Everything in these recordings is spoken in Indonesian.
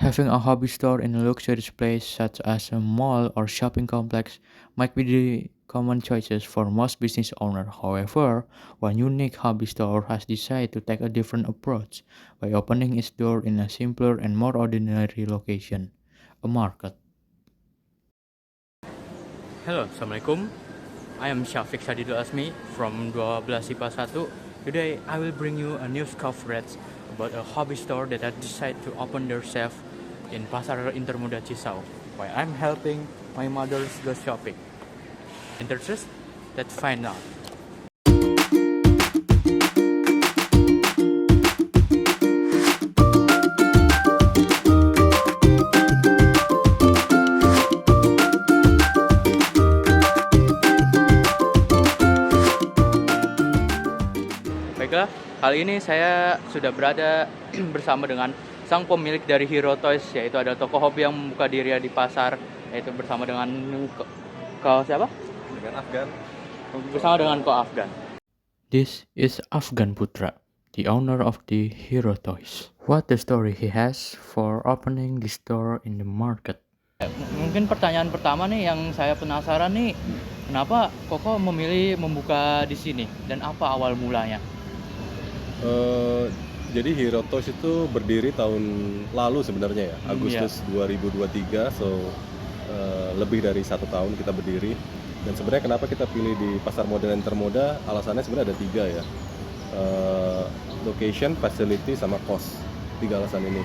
Having a hobby store in a luxurious place such as a mall or shopping complex might be the common choices for most business owners. However, one unique hobby store has decided to take a different approach by opening its door in a simpler and more ordinary location, a market. Halo, Assalamualaikum. I am Syafiq Sadidul Asmi from 12 IPA 1. Today, I will bring you a news coverage about a hobby store that has decided to open themselves in Pasar Intermuda Cisau, while I'm helping my mother's go shopping. Interested? Let's find out. Baiklah, kali ini saya sudah berada bersama dengan sang pemilik dari Hero Toys, yaitu ada toko hobi yang membuka diri di pasar, yaitu bersama dengan siapa? Dengan Afgan. Bersama dengan Ko Afgan. This is Afgan Putra, the owner of the Hero Toys. What the story he has for opening the store in the market? Mungkin pertanyaan pertama nih yang saya penasaran nih, kenapa Koko memilih membuka di sini dan apa awal mulanya? Jadi Hero Toys itu berdiri tahun lalu sebenarnya ya, Agustus 2023, lebih dari 1 tahun kita berdiri. Dan sebenarnya kenapa kita pilih di pasar modern termoda, alasannya sebenarnya ada 3 ya. Location, facility, sama cost. 3 alasan ini.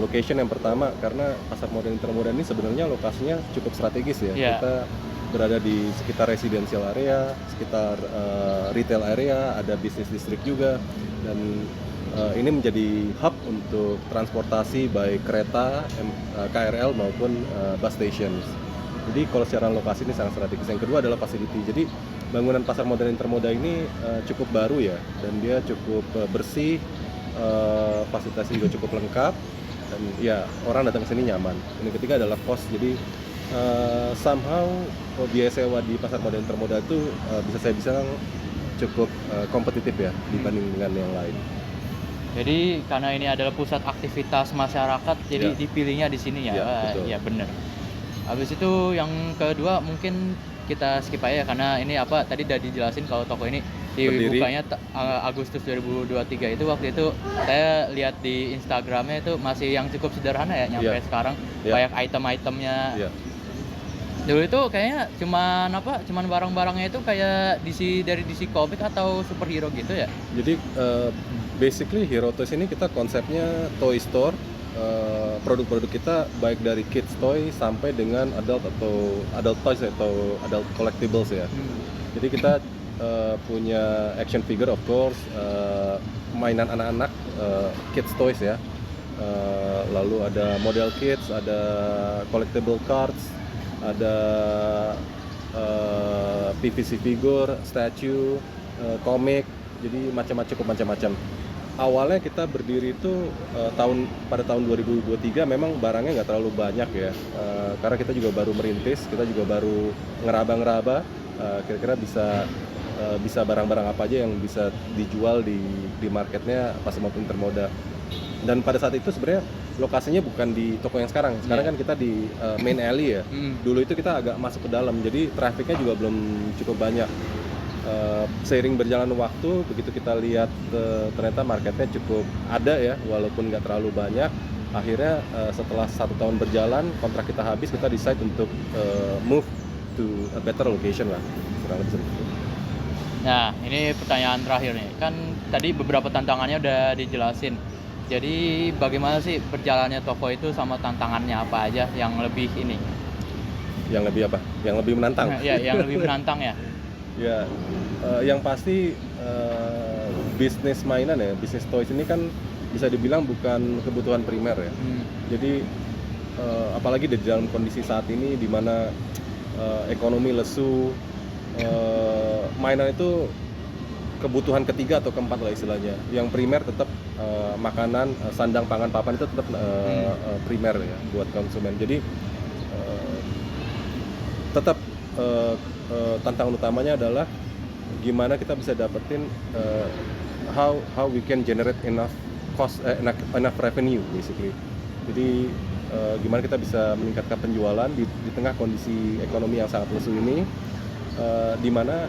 Location yang pertama, karena pasar modern termoda ini sebenarnya lokasinya cukup strategis ya. Kita berada di sekitar residential area, sekitar retail area, ada bisnis distrik juga, dan ini menjadi hub untuk transportasi baik kereta, KRL maupun bus station. Jadi kalau secara lokasi ini sangat strategis. Yang kedua adalah facility. Jadi bangunan pasar modern termoda ini cukup baru ya, dan dia cukup bersih, fasilitasnya juga cukup lengkap, dan ya orang datang ke sini nyaman. Yang ketiga adalah cost. Jadi somehow biaya sewa di pasar modern termoda itu bisa saya bilang cukup kompetitif ya dibanding dengan yang lain. Jadi karena ini adalah pusat aktivitas masyarakat, jadi dipilihnya di sini ya. Ya benar. Habis itu yang kedua mungkin kita skip aja karena ini tadi udah dijelasin kalau toko ini dibukanya Agustus 2023. Itu waktu itu saya lihat di Instagramnya itu masih yang cukup sederhana ya, nyampe sekarang banyak item-itemnya. Dulu itu kayaknya cuman barang-barangnya itu kayak dari DC Comics atau superhero gitu ya. Jadi basically Hero Toys ini kita konsepnya toy store. Produk-produk kita baik dari kids toy sampai dengan adult toys atau adult collectibles ya. Jadi kita punya action figure of course, mainan anak-anak, kids toys ya. Lalu ada model kids, ada collectible cards, ada PVC figure, statue, komik, jadi macam-macam. Awalnya kita berdiri itu pada tahun 2023 memang barangnya nggak terlalu banyak ya, karena kita juga baru merintis, kita juga baru ngeraba-ngeraba, kira-kira bisa barang-barang apa aja yang bisa dijual di marketnya pasar modern termoda. Dan pada saat itu sebenarnya lokasinya bukan di toko yang sekarang kan kita di main alley ya. Dulu itu kita agak masuk ke dalam, jadi trafficnya juga belum cukup banyak. Seiring berjalan waktu, begitu kita lihat ternyata marketnya cukup ada ya, walaupun nggak terlalu banyak. Akhirnya setelah 1 tahun berjalan, kontrak kita habis, kita decide untuk move to a better location lah, kurang lebih seperti itu. Nah, ini pertanyaan terakhir nih. Kan tadi beberapa tantangannya udah dijelasin. Jadi bagaimana sih berjalannya toko itu sama tantangannya apa aja yang lebih ini? Yang lebih apa? Yang lebih menantang? Ya, yang lebih menantang ya. Ya, yang pasti bisnis mainan ya, bisnis toys ini kan bisa dibilang bukan kebutuhan primer ya. Jadi apalagi di dalam kondisi saat ini di mana ekonomi lesu, mainan itu kebutuhan ketiga atau keempat lah istilahnya. Yang primer tetap makanan, sandang, pangan, papan itu tetap primer ya buat konsumen. Jadi tetap tantangan utamanya adalah gimana kita bisa dapetin how we can generate enough revenue basically. Jadi gimana kita bisa meningkatkan penjualan di tengah kondisi ekonomi yang sangat lesu ini, di mana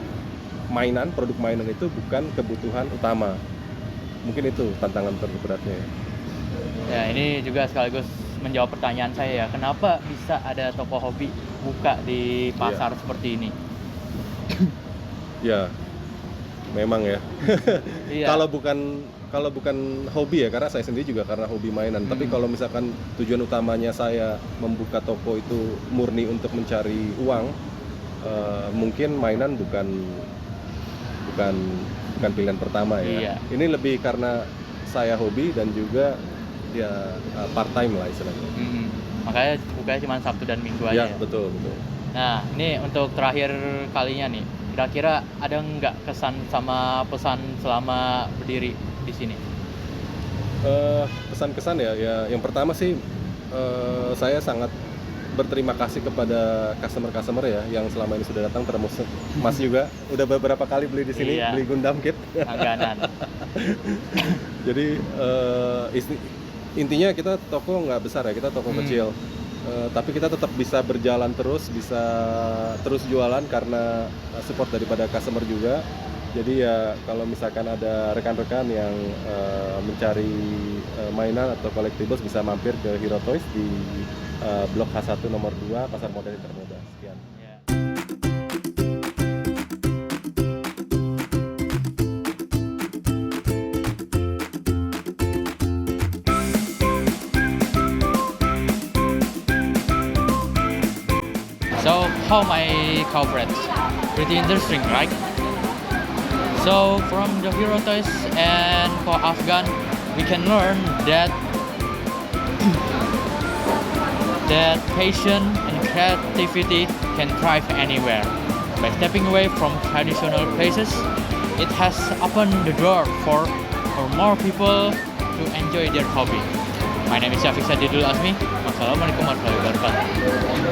produk mainan itu bukan kebutuhan utama. Mungkin itu tantangan terberatnya ya. Ya, ini juga sekaligus menjawab pertanyaan saya ya, kenapa bisa ada toko hobi buka di pasar seperti ini? Ya, memang ya. Iya. Kalau bukan hobi ya, karena saya sendiri juga karena hobi mainan. Tapi kalau misalkan tujuan utamanya saya membuka toko itu murni untuk mencari uang, mungkin mainan bukan pilihan pertama ya. Iya. Ini lebih karena saya hobi dan juga ya part time lah istilahnya. Makanya bukanya cuma Sabtu dan Minggu aja. Ya, betul. Nah, ini untuk terakhir kalinya nih, kira-kira ada nggak kesan sama pesan selama berdiri di sini? Pesan-kesan ya, yang pertama sih saya sangat berterima kasih kepada customer ya yang selama ini sudah datang, termasuk Mas juga udah beberapa kali beli di sini, Iya. beli Gundam Kit. Langganan. Jadi intinya kita toko nggak besar ya, kita toko kecil, tapi kita tetap bisa berjalan terus, bisa terus jualan karena support daripada customer juga. Jadi ya kalau misalkan ada rekan-rekan yang mencari mainan atau collectibles, bisa mampir ke Hero Toys di Blok H1 nomor 2 Pasar Modern Termuda. Sekian. So, how my cooperate? Pretty interesting, right? So, from the Hero Toys and for Afghan, we can learn that passion and creativity can thrive anywhere. By stepping away from traditional places, it has opened the door for more people to enjoy their hobby. My name is Syafiq Sadidul Azmi. Wassalamualaikum warahmatullahi wabarakatuh.